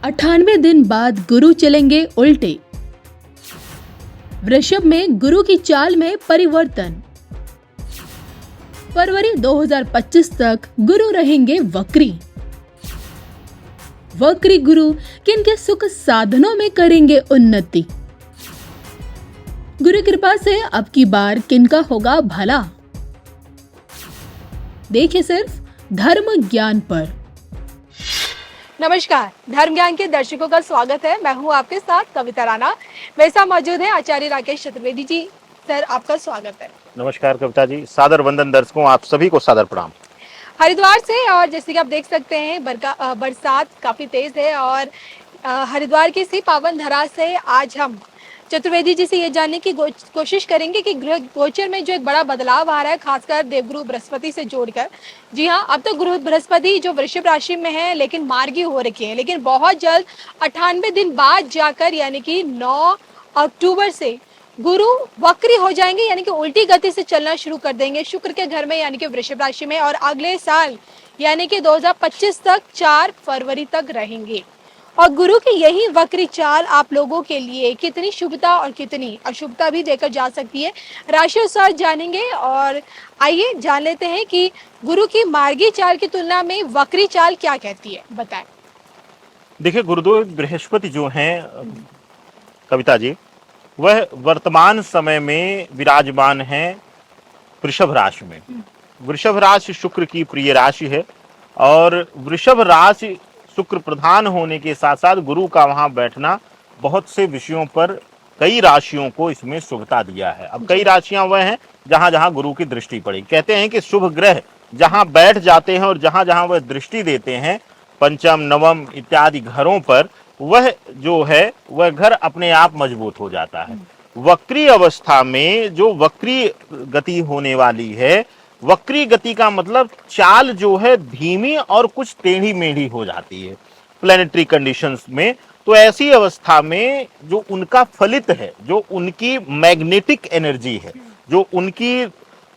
98 दिन बाद गुरु चलेंगे उल्टे। वृषभ में गुरु की चाल में परिवर्तन। फरवरी 2025 तक गुरु रहेंगे वक्री। वक्री गुरु किनके सुख साधनों में करेंगे उन्नति। गुरु कृपा से अब की बार किनका होगा भला। देखिए सिर्फ धर्म ज्ञान पर। नमस्कार, धर्म ज्ञान के दर्शकों का स्वागत है। मैं हूं आपके साथ कविता राणा। मेरे साथ मौजूद है आचार्य राकेश चतुर्वेदी जी। सर, आपका स्वागत है। नमस्कार कविता जी, सादर वंदन दर्शकों, आप सभी को सादर प्रणाम। हरिद्वार से, और जैसे कि आप देख सकते हैं बरसात काफी तेज है और हरिद्वार की इसी पावन धरा से आज हम चतुर्वेदी जी से ये जानने की कोशिश करेंगे कि ग्रह गोचर में जो एक बड़ा बदलाव आ रहा है, खासकर देवगुरु बृहस्पति से जोड़कर। जी हाँ, अब तो गुरु बृहस्पति जो वृषभ राशि में है लेकिन मार्गी हो रखी है, लेकिन बहुत जल्द 98 दिन बाद जाकर यानी कि 9 अक्टूबर से गुरु वक्री हो जाएंगे, यानी कि उल्टी गति से चलना शुरू कर देंगे शुक्र के घर में यानी कि वृषभ राशि में, और अगले साल यानी कि 2025 तक 4 फरवरी तक रहेंगे। और गुरु की यही वक्री चाल आप लोगों के लिए कितनी शुभता और कितनी अशुभता भी देकर जा सकती है, राशि अनुसार जानेंगे। और आइए जान लेते हैं कि गुरु की मार्गी चाल की तुलना में वक्री चाल क्या कहती है, बताएं। देखिए, गुरुदेव बृहस्पति जो हैं कविता जी, वह वर्तमान समय में विराजमान हैं वृषभ राशि में। वृषभ राशि शुक्र की प्रिय राशि है और वृषभ राशि शुक्र प्रधान होने के साथ साथ गुरु का वहां बैठना बहुत से विषयों पर कई राशियों को इसमें शुभता दिया है। अब कई राशियां वह हैं जहां जहां गुरु की दृष्टि पड़ी। कहते हैं कि शुभ ग्रह जहां बैठ जाते हैं और जहां जहां वह दृष्टि देते हैं पंचम नवम इत्यादि घरों पर, वह जो है वह घर अपने आप मजबूत हो जाता है। वक्री अवस्था में जो वक्री गति होने वाली है, वक्री गति का मतलब चाल जो है धीमी और कुछ टेढ़ी मेढ़ी हो जाती है प्लेनेटरी कंडीशंस में। तो ऐसी अवस्था में जो उनका फलित है, जो उनकी मैग्नेटिक एनर्जी है, जो उनकी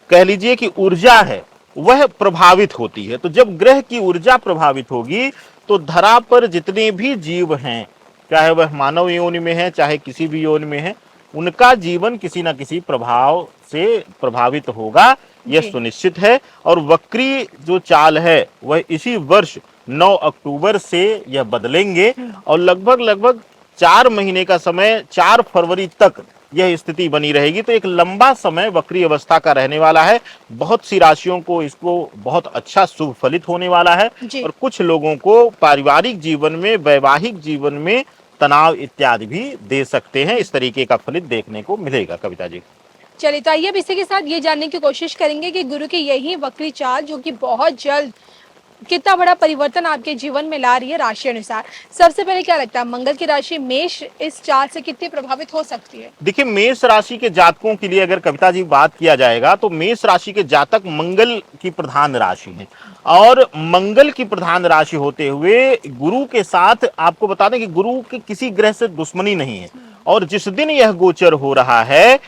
कह लीजिए कि ऊर्जा है, वह प्रभावित होती है। तो जब ग्रह की ऊर्जा प्रभावित होगी तो धरा पर जितने भी जीव हैं, चाहे वह मानव योनि में है चाहे किसी भी योनि में है, उनका जीवन किसी न किसी प्रभाव से प्रभावित होगा, यह सुनिश्चित है। और वक्री जो चाल है वह इसी वर्ष 9 अक्टूबर से यह बदलेंगे और लगभग 4 महीने का समय 4 फरवरी तक यह स्थिति बनी रहेगी। तो एक लंबा समय वक्री अवस्था का रहने वाला है। बहुत सी राशियों को इसको बहुत अच्छा शुभ फलित होने वाला है और कुछ लोगों को पारिवारिक जीवन में, वैवाहिक जीवन में तनाव इत्यादि भी दे सकते हैं। इस तरीके का फलित देखने को मिलेगा कविता जी। चलिए, तो आइए अब इसी के साथ ये जानने की कोशिश करेंगे कि गुरु की यही वक्री चाल जो कि बहुत जल्द कितना बड़ा परिवर्तन आपके जीवन में ला रही है राशि अनुसार। सबसे पहले क्या लगता है, मंगल की राशि मेष इस चाल से कितनी प्रभावित हो सकती है? देखिए, मेष राशि के जातकों के लिए अगर कविता जी बात किया जाएगा तो मेष राशि के जातक मंगल की प्रधान राशि है और मंगल की प्रधान राशि होते हुए गुरु के साथ आपको बता दें कि गुरु के किसी ग्रह से दुश्मनी नहीं है। और जिस दिन यह गोचर हो रहा है,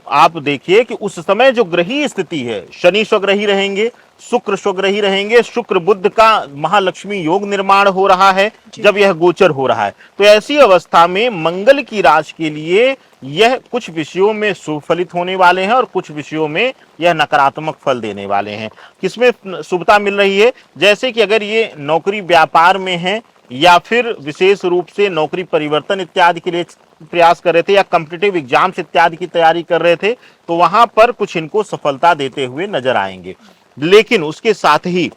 आप देखिए कि उस समय जो ग्रही स्थिति है, शनि स्वग्रही रहेंगे, शुक्र स्वग्रही रहेंगे, शुक्र बुध का महालक्ष्मी योग निर्माण हो रहा है जब यह गोचर हो रहा है। तो ऐसी अवस्था में मंगल की राशि के लिए यह कुछ विषयों में शुभ फलित होने वाले हैं और कुछ विषयों में यह नकारात्मक फल देने वाले हैं। किसमें शुभता मिल रही है? जैसे कि अगर ये नौकरी व्यापार में है या फिर विशेष रूप से नौकरी परिवर्तन इत्यादि के लिए प्रयास कर रहे थे या कॉम्पिटिटिव एग्जाम्स इत्यादि की तैयारी कर रहे थे, तो वहां पर कुछ इनको सफलता देते हुए नजर आएंगे। लेकिन उसके साथ ही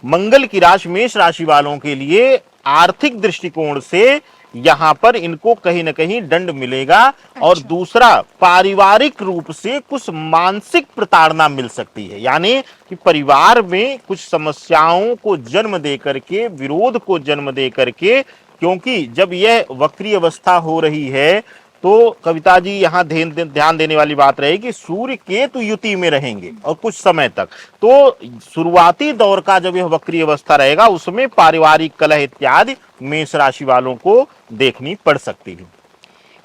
मंगल की राशि मेष राशि वालों के लिए आर्थिक दृष्टिकोण से यहां पर इनको कहीं ना कहीं दंड मिलेगा। और दूसरा, पारिवारिक रूप से कुछ मानसिक प्रताड़ना मिल सकती है, यानी कि परिवार में कुछ समस्याओं को जन्म दे करके, विरोध को जन्म दे करके, क्योंकि जब यह वक्री अवस्था हो रही है तो कविता जी यहाँ ध्यान देने वाली बात रहेगी, सूर्य केतु युति में रहेंगे और कुछ समय तक। तो शुरुआती दौर का जब यह वक्री अवस्था रहेगा उसमें पारिवारिक कलह इत्यादि मेष राशि वालों को देखनी पड़ सकती है।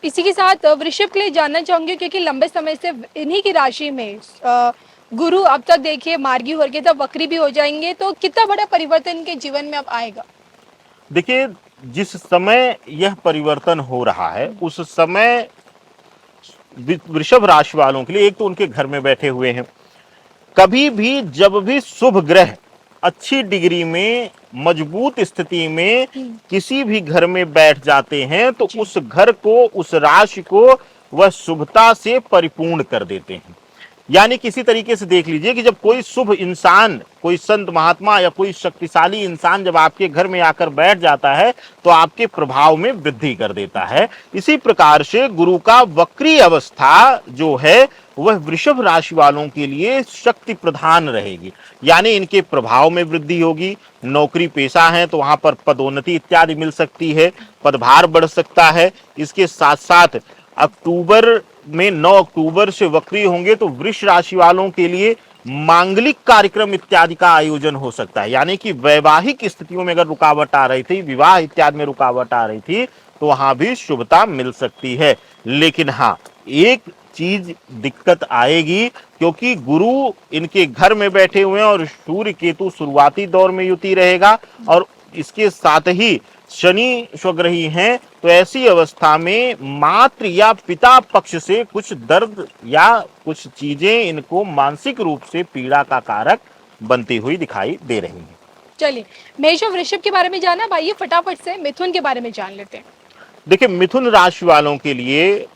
इसी के साथ वृषभ के लिए जानना चाहूंगी, क्योंकि लंबे समय से इन्हीं की राशि में गुरु अब तक देखिए मार्गी हो गए, तब वक्री भी हो जाएंगे, तो कितना बड़ा परिवर्तन इनके जीवन में अब आएगा? देखिए, जिस समय यह परिवर्तन हो रहा है उस समय वृषभ राशि वालों के लिए, एक तो उनके घर में बैठे हुए हैं, कभी भी जब भी शुभ ग्रह अच्छी डिग्री में मजबूत स्थिति में किसी भी घर में बैठ जाते हैं तो उस घर को, उस राशि को वह शुभता से परिपूर्ण कर देते हैं। यानी किसी तरीके से देख लीजिए कि जब कोई शुभ इंसान, कोई संत महात्मा या कोई शक्तिशाली इंसान जब आपके घर में आकर बैठ जाता है तो आपके प्रभाव में वृद्धि कर देता है। इसी प्रकार से गुरु का वक्री अवस्था जो है वह वृषभ राशि वालों के लिए शक्ति प्रधान रहेगी, यानी इनके प्रभाव में वृद्धि होगी। नौकरी पेशा है तो वहां पर पदोन्नति इत्यादि मिल सकती है, पदभार बढ़ सकता है। इसके साथ साथ अक्टूबर में 9 अक्टूबर से वक्री होंगे तो वृष राशि वालों के लिए मांगलिक कार्यक्रम इत्यादि का आयोजन हो सकता है, यानी कि वैवाहिक स्थितियों में अगर रुकावट आ रही थी, विवाह इत्यादि में रुकावट आ रही थी, तो वहां भी शुभता मिल सकती है। लेकिन हाँ, एक चीज दिक्कत आएगी, क्योंकि गुरु इनके घर में बैठे हुए हैं और सूर्य केतु शुरुआती दौर में युति रहेगा और इसके साथ ही शनि स्वग्रही हैं, तो ऐसी अवस्था में मात्र या पिता पक्ष से कुछ दर्द या कुछ चीजें इनको मानसिक रूप से पीड़ा का कारक बनती हुई दिखाई दे रही हैं। चलिए, मेष और वृषभ के बारे में जाना, अब आइए फटाफट से मिथुन के बारे में जान लेते हैं। देखिए, मिथुन राशि वालों के लिए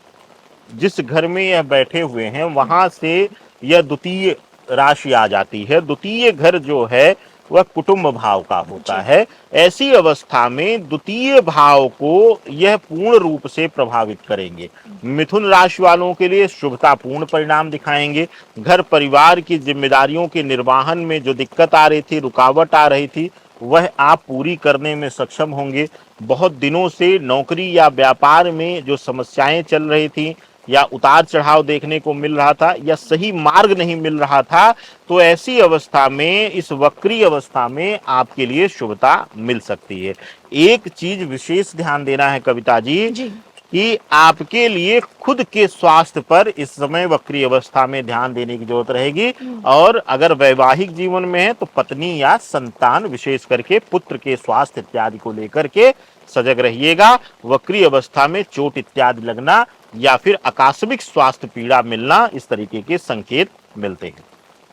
जिस घर में यह बैठे हुए हैं वहां से यह द्वितीय राशि आ जाती है। द्वितीय घर जो है वह कुटुंब भाव का होता है। ऐसी अवस्था में द्वितीय भाव को यह पूर्ण रूप से प्रभावित करेंगे। मिथुन राशि वालों के लिए शुभतापूर्ण परिणाम दिखाएंगे। घर परिवार की जिम्मेदारियों के निर्वहन में जो दिक्कत आ रही थी, रुकावट आ रही थी, वह आप पूरी करने में सक्षम होंगे। बहुत दिनों से नौकरी या व्यापार में जो समस्याएं चल रही थी या उतार चढ़ाव देखने को मिल रहा था या सही मार्ग नहीं मिल रहा था, तो ऐसी अवस्था में, इस वक्री अवस्था में आपके लिए शुभता मिल सकती है। एक चीज विशेष ध्यान देना है कविता जी, कि आपके लिए खुद के स्वास्थ्य पर इस समय वक्री अवस्था में ध्यान देने की जरूरत रहेगी। और अगर वैवाहिक जीवन में है तो पत्नी या संतान, विशेष करके पुत्र के स्वास्थ्य इत्यादि को लेकर के सजग रहिएगा। वक्री अवस्था में चोट इत्यादि लगना या फिर आकस्मिक स्वास्थ्य पीड़ा मिलना, इस तरीके के संकेत मिलते हैं।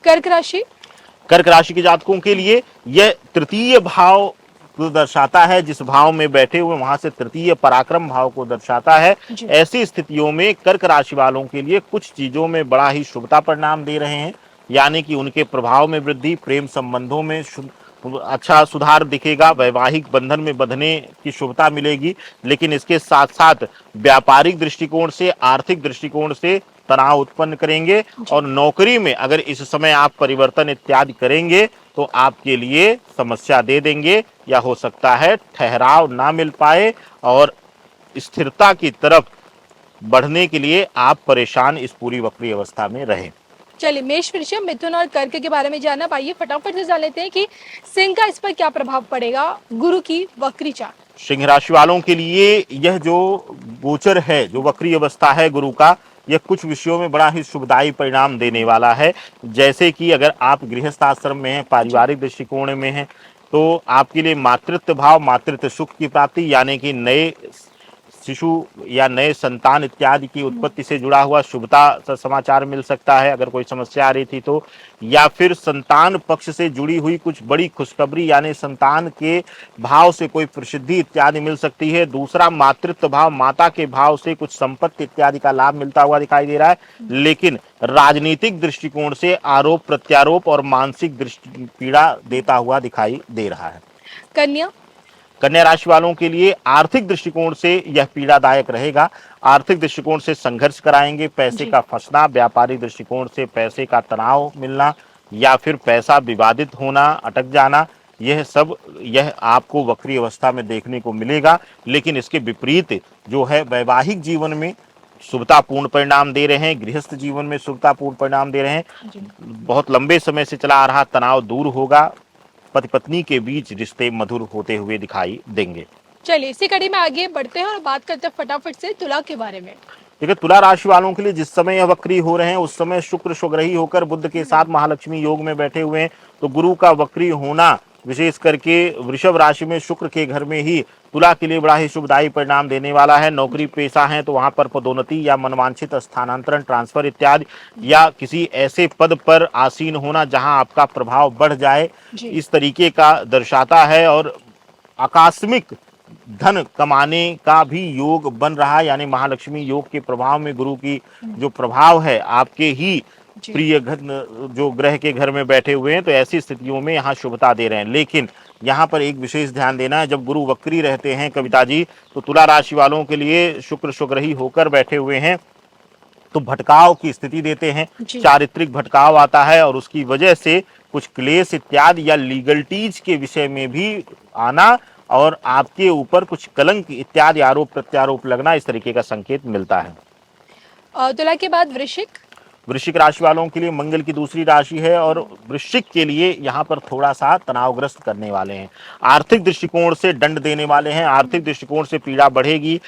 कर्क राशि, कर्क राशि के जातकों के लिए यह तृतीय भाव को दर्शाता है। जिस भाव में बैठे हुए वहां से तृतीय पराक्रम भाव को दर्शाता है। ऐसी स्थितियों में कर्क राशि वालों के लिए कुछ चीजों में बड़ा ही शुभता परिणाम दे रहे हैं, यानी कि उनके प्रभाव में वृद्धि, प्रेम संबंधों में अच्छा सुधार दिखेगा, वैवाहिक बंधन में बंधने की शुभता मिलेगी। लेकिन इसके साथ साथ व्यापारिक दृष्टिकोण से, आर्थिक दृष्टिकोण से तनाव उत्पन्न करेंगे। और नौकरी में अगर इस समय आप परिवर्तन इत्यादि करेंगे तो आपके लिए समस्या दे देंगे, या हो सकता है ठहराव ना मिल पाए और स्थिरता की तरफ बढ़ने के लिए आप परेशान इस पूरी वक्री अवस्था में रहें। चलिए, मेष, वृषभ, मिथुन और कर्क के बारे में जानना, पाइए फटाफट से जान लेते हैं कि सिंह का इस पर क्या प्रभाव पड़ेगा, गुरु की वक्री चाल। सिंह राशि वालों के लिए यह जो गोचर है, जो वक्री अवस्था है गुरु का, यह कुछ विषयों में बड़ा ही शुभदायी परिणाम देने वाला है। जैसे कि अगर आप गृहस्थ आश्रम में हैं, पारिवारिक दृष्टिकोण में हैं, तो आपके लिए मातृत्व भाव, मातृत्व सुख की प्राप्ति, यानी कि नए शिशु या नए संतान इत्यादि की उत्पत्ति से जुड़ा हुआ शुभता समाचार मिल सकता है अगर कोई समस्या आ रही थी तो। या फिर संतान पक्ष से जुड़ी हुई कुछ बड़ी खुशखबरी, यानी संतान के भाव से कोई प्रसिद्धि इत्यादि मिल सकती है। दूसरा, मातृत्व भाव, माता के भाव से कुछ संपत्ति इत्यादि का लाभ मिलता हुआ दिखाई दे रहा है। लेकिन राजनीतिक दृष्टिकोण से आरोप प्रत्यारोप और मानसिक दृष्टि पीड़ा देता हुआ दिखाई दे रहा है। कन्या, कन्या राशि वालों के लिए आर्थिक दृष्टिकोण से यह पीड़ादायक रहेगा। आर्थिक दृष्टिकोण से संघर्ष कराएंगे, पैसे का फंसना, व्यापारिक दृष्टिकोण से पैसे का तनाव मिलना या फिर पैसा विवादित होना, अटक जाना, यह आपको वक्री अवस्था में देखने को मिलेगा। लेकिन इसके विपरीत जो है वैवाहिक जीवन में शुभतापूर्ण परिणाम दे रहे हैं, गृहस्थ जीवन में शुभतापूर्ण परिणाम दे रहे हैं। बहुत लंबे समय से चला आ रहा तनाव दूर होगा, पति पत्नी के बीच रिश्ते मधुर होते हुए दिखाई देंगे। चलिए, इसी कड़ी में आगे बढ़ते हैं और बात करते हैं फटाफट से तुला के बारे में। देखिए, तुला राशि वालों के लिए जिस समय यह वक्री हो रहे हैं उस समय शुक्र स्वग्रही होकर बुध के साथ महालक्ष्मी योग में बैठे हुए हैं। तो गुरु का वक्री होना, विशेष करके वृषभ राशि में शुक्र के घर में ही तुला के लिए बड़ा ही शुभदायी परिणाम देने वाला है। नौकरी पेशा है तो वहां पर पदोन्नति या मनवांछित स्थानांतरण, ट्रांसफर इत्यादि, या किसी ऐसे पद पर आसीन होना जहां आपका प्रभाव बढ़ जाए, जी। इस तरीके का दर्शाता है। और आकस्मिक धन कमाने का भी योग बन रहा है, यानी महालक्ष्मी योग के प्रभाव में गुरु की जो प्रभाव है आपके ही जी। प्रिय घर जो ग्रह के घर में बैठे हुए हैं, तो ऐसी स्थितियों में यहाँ शुभता दे रहे हैं। लेकिन यहाँ पर एक विशेष ध्यान देना है, जब गुरु वक्री रहते हैं कविता जी, तो तुला राशि वालों के लिए शुक्र शुक्रही होकर बैठे हुए हैं, तो भटकाव की स्थिति देते हैं, जी। चारित्रिक भटकाव आता है, और उसकी वजह से कुछ क्लेश इत्यादि या लीगलिटीज के विषय में भी आना और आपके ऊपर कुछ कलंक इत्यादि आरोप प्रत्यारोप लगना, इस तरीके का संकेत मिलता है। तुला के बाद वृश्चिक। वृश्चिक राशि वालों के लिए मंगल की दूसरी राशि है, और वृश्चिक के लिए यहाँ पर थोड़ा सा तनावग्रस्त करने वाले हैं, आर्थिक दृष्टिकोण से दंड देने वाले हैं, आर्थिक दृष्टिकोण से पीड़ा बढ़ेगी,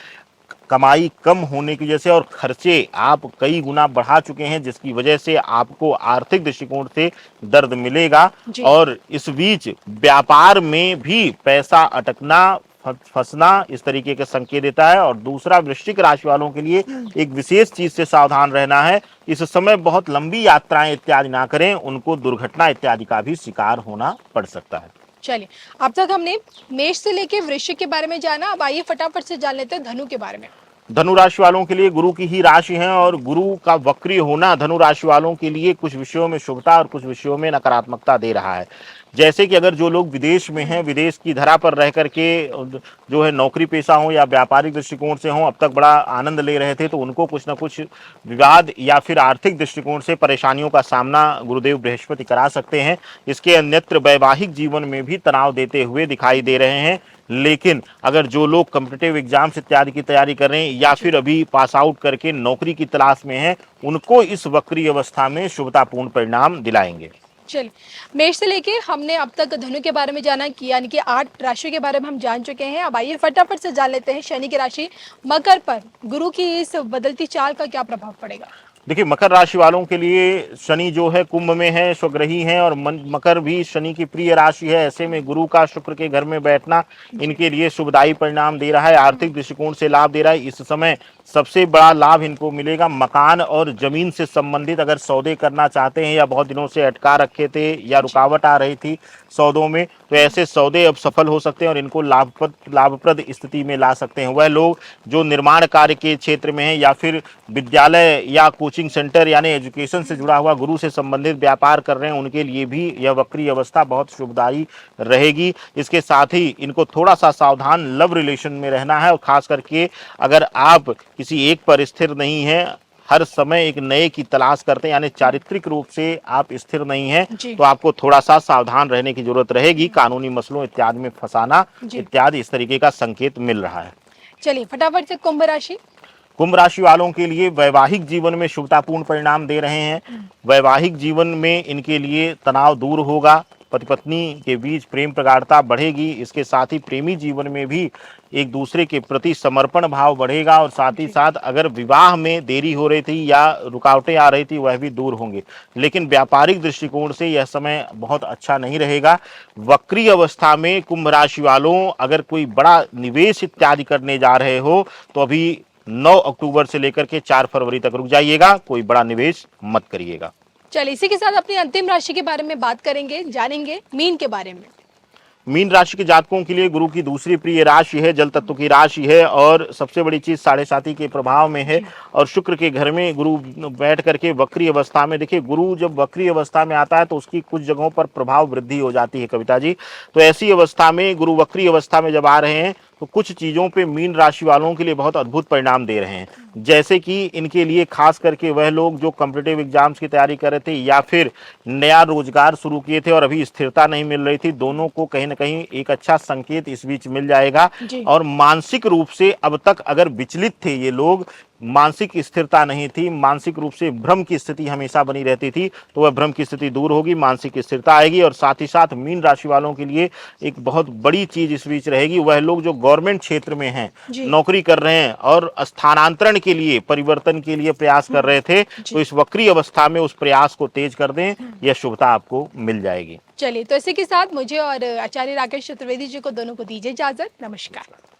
कमाई कम होने की वजह से, और खर्चे आप कई गुना बढ़ा चुके हैं, जिसकी वजह से आपको आर्थिक दृष्टिकोण से दर्द मिलेगा। और इस बीच व्यापार में भी पैसा अटकना, फंसना, इस तरीके के संकेत देता है। और दूसरा, वृश्चिक राशि वालों के लिए एक विशेष चीज से सावधान रहना है, इस समय बहुत लंबी यात्राएं इत्यादि ना करें, उनको दुर्घटना इत्यादि का भी शिकार होना पड़ सकता है। चलिए, अब तक हमने मेष से लेके वृश्चिक के बारे में जाना, अब आइए फटाफट से जान लेते हैं धनु के बारे में। धनु राशि वालों के लिए गुरु की ही राशि है, और गुरु का वक्री होना धनु राशि वालों के लिए कुछ विषयों में शुभता और कुछ विषयों में नकारात्मकता दे रहा है। जैसे कि अगर जो लोग विदेश में हैं, विदेश की धरा पर रह करके जो है नौकरी पेशा हो या व्यापारिक दृष्टिकोण से हो, अब तक बड़ा आनंद ले रहे थे, तो उनको कुछ ना कुछ विवाद या फिर आर्थिक दृष्टिकोण से परेशानियों का सामना गुरुदेव बृहस्पति करा सकते हैं। इसके अन्यत्र वैवाहिक जीवन में भी तनाव देते हुए दिखाई दे रहे हैं। लेकिन अगर जो लोग कॉम्पिटिटिव एग्जाम्स इत्यादि की तैयारी कर रहे हैं या फिर अभी पास आउट करके नौकरी की तलाश में हैं, उनको इस वक्री अवस्था में शुभतापूर्ण परिणाम दिलाएंगे। चलिए, मेष से लेके हमने अब तक धनु के बारे में जाना कि यानी कि 8 राशियों के बारे में हम जान चुके हैं। अब आइए फटाफट से जान लेते हैं शनि की राशि मकर पर गुरु की इस बदलती चाल का क्या प्रभाव पड़ेगा। देखिए, मकर राशि वालों के लिए शनि जो है कुंभ में है, स्वग्रही है, और मकर भी शनि की प्रिय राशि है। ऐसे में गुरु का शुक्र के घर में बैठना इनके लिए शुभदायी परिणाम दे रहा है, आर्थिक दृष्टिकोण से लाभ दे रहा है। इस समय सबसे बड़ा लाभ इनको मिलेगा मकान और जमीन से संबंधित, अगर सौदे करना चाहते हैं या बहुत दिनों से अटका रखे थे या रुकावट आ रही थी सौदों में, तो ऐसे सौदे अब सफल हो सकते हैं और इनको लाभप्रद स्थिति में ला सकते हैं। वह लोग जो निर्माण कार्य के क्षेत्र में हैं या फिर विद्यालय या कोचिंग सेंटर यानी एजुकेशन से जुड़ा हुआ गुरु से संबंधित व्यापार कर रहे हैं, उनके लिए भी यह वक्री अवस्था बहुत शुभदायी रहेगी। इसके साथ ही इनको थोड़ा सा सावधान लव रिलेशन में रहना है, और खास करके अगर आप किसी एक पर स्थिर नहीं हैं, हर समय एक नए की तलाश करते हैं, यानी चारित्रिक रूप से आप स्थिर नहीं हैं, तो आपको थोड़ा सा सावधान रहने की जरूरत रहेगी। कानूनी मसलों इत्यादि में फंसाना इत्यादि इस तरीके का संकेत मिल रहा है। चलिए फटाफट से कुंभ राशि। कुंभ राशि वालों के लिए वैवाहिक जीवन में शुभतापूर्ण परिणाम दे रहे हैं। वैवाहिक जीवन में इनके लिए तनाव दूर होगा, पति पत्नी के बीच प्रेम प्रगाढ़ता बढ़ेगी। इसके साथ ही प्रेमी जीवन में भी एक दूसरे के प्रति समर्पण भाव बढ़ेगा, और साथ ही साथ अगर विवाह में देरी हो रही थी या रुकावटें आ रही थी वह भी दूर होंगे। लेकिन व्यापारिक दृष्टिकोण से यह समय बहुत अच्छा नहीं रहेगा। वक्री अवस्था में कुंभ राशि वालों अगर कोई बड़ा निवेश इत्यादि करने जा रहे हो तो अभी 9 अक्टूबर से लेकर के 4 फरवरी तक रुक जाइएगा, कोई बड़ा निवेश मत करिएगा। चलिए इसी के साथ अपनी अंतिम राशि के बारे में बात करेंगे, जानेंगे मीन के बारे में। मीन राशि के जातकों के लिए गुरु की दूसरी प्रिय राशि है, जल तत्व की राशि है, और सबसे बड़ी चीज साढ़े साथी के प्रभाव में है, और शुक्र के घर में गुरु बैठ करके वक्री अवस्था में। देखिए, गुरु जब वक्री अवस्था में आता है तो उसकी कुछ जगहों पर प्रभाव वृद्धि हो जाती है कविता जी। तो ऐसी अवस्था में गुरु वक्री अवस्था में जब आ रहे हैं तो कुछ चीजों पे मीन राशि वालों के लिए बहुत अद्भुत परिणाम दे रहे हैं। जैसे कि इनके लिए खास करके वह लोग जो कॉम्पिटिटिव एग्जाम्स की तैयारी कर रहे थे या फिर नया रोजगार शुरू किए थे और अभी स्थिरता नहीं मिल रही थी, दोनों को कहीं ना कहीं एक अच्छा संकेत इस बीच मिल जाएगा। और मानसिक रूप से अब तक अगर विचलित थे ये लोग, मानसिक स्थिरता नहीं थी, मानसिक रूप से भ्रम की स्थिति हमेशा बनी रहती थी, तो वह भ्रम की स्थिति दूर होगी, मानसिक स्थिरता आएगी। और साथ ही साथ मीन राशि वालों के लिए एक बहुत बड़ी चीज इस बीच रहेगी, वह लोग जो गवर्नमेंट क्षेत्र में हैं, नौकरी कर रहे हैं और स्थानांतरण के लिए, परिवर्तन के लिए प्रयास कर रहे थे, तो इस वक्री अवस्था में उस प्रयास को तेज कर दें, यह शुभता आपको मिल जाएगी। चलिए, तो इसी के साथ मुझे और आचार्य राकेश चतुर्वेदी जी को दोनों को दीजिए इजाजत। नमस्कार।